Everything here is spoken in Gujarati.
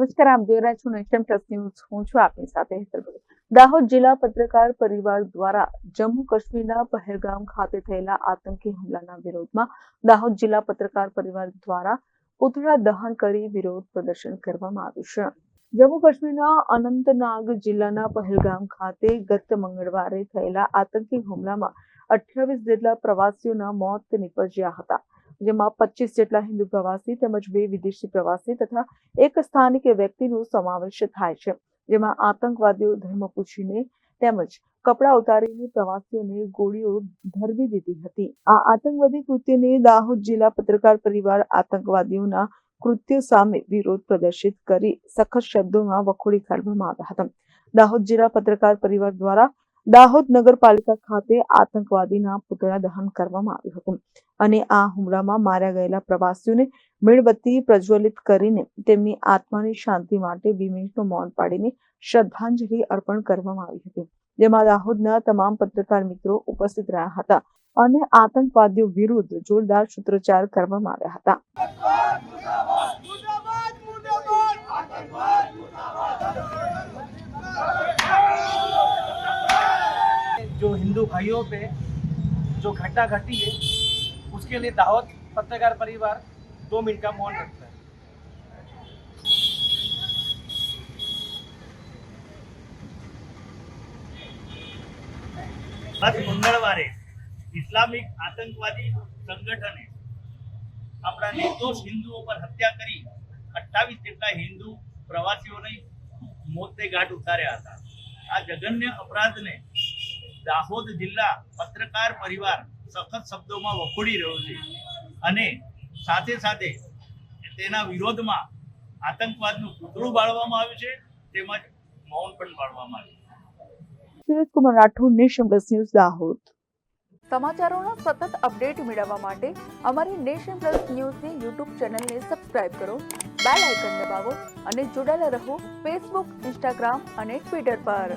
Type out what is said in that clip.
નમસ્કાર, આપ જોઈ રહ્યા છો નેશન પ્લસ ન્યૂઝ. હું છું આપની સાથે હેતલ ભગત. દાહોદ જિલ્લા પત્રકાર પરિવાર દ્વારા જમ્મુ કાશ્મીરના પહેલગામ ખાતે થયેલા આતંકી હુમલાના વિરોધમાં દાહોદ જિલ્લા પત્રકાર પરિવાર દ્વારા પૂતળા દહન કરી વિરોધ પ્રદર્શન કરવામાં આવ્યું છે. જમ્મુ કાશ્મીરના અનંતનાગ જિલ્લાના પહેલગામ ખાતે ગત મંગળવારે થયેલા આતંકી હુમલામાં 28 જેટલા પ્રવાસીઓના મોત નિપજ્યા હતા, જેમાં 25 જેટલા હિન્દુ પ્રવાસી તેમજ 2 વિદેશી પ્રવાસી તથા એક સ્થાનિક વ્યક્તિનો સમાવેશ થાય છે, જેમાં આતંકવાદીઓ ધર્મ પૂછીને તેમજ કપડા ઉતારીને પ્રવાસીઓને ગોળીઓ ધરવી દીધી હતી. આ આતંકવાદી કૃત્યને દાહોદ જિલ્લા પત્રકાર પરિવાર આતંકવાદીઓના કૃત્ય સામે વિરોધ પ્રદર્શિત કરી સખત શબ્દોમાં વખોડી કાઢવામાં આવ્યા હતા. દાહોદ જિલ્લા પત્રકાર પરિવાર દ્વારા દાહોદ નગરપાલિકા ખાતે આતંકવાદીના પુતળા દહન કરવામાં આવ્યું હતું અને આ હુમલામાં માર્યા ગયેલા પ્રવાસીઓને મીણબત્તી પ્રજ્વલિત કરીને તેમની આત્માની શાંતિ માટે 2 મિનિટનું મૌન પાડીને શ્રદ્ધાંજલિ અર્પણ કરવામાં આવી હતી, જેમાં દાહોદના તમામ પત્રકાર મિત્રો ઉપસ્થિત રહ્યા હતા અને આતંકવાદીઓ વિરુદ્ધ જોરદાર સૂત્રોચ્ચાર કરવામાં આવ્યા હતા. जो हिंदू भाइयों पे जो घटना घटी है उसके लिए दाहोद पत्रकार परिवार 2 मिनट का मौन रखता है. ગત મંગળવારે ઇસ્લામિક આતંકવાદી સંગઠને આપણા નિર્દોષ હિન્દુઓ પર હત્યા કરી 28 જેટલા હિન્દુ પ્રવાસીઓને મોતને ઘાટ ઉતાર્યા હતા. આ જઘન્ય અપરાધને દાહોદ જિલ્લા પત્રકાર પરિવાર સખત શબ્દોમાં વખોડી રહ્યો છે અને સાથે સાથે તેના વિરોધમાં આતંકવાદનું પૂતળું બાળવામાં આવ્યું છે તેમજ મૌન પણ બાળવામાં આવ્યું છે. Suresh Kumar Rathod, Nation Plus News, Dahod. સમાચારોના સતત અપડેટ મેળવવા માટે અમારી નેશન પ્લસ ન્યૂઝની યુટ્યુબ ચેનલને સબસ્ક્રાઇબ કરો, બેલ આઇકન દબાવો અને જોડાયેલા રહો ફેસબુક, ઇન્સ્ટાગ્રામ અને ટ્વિટર પર.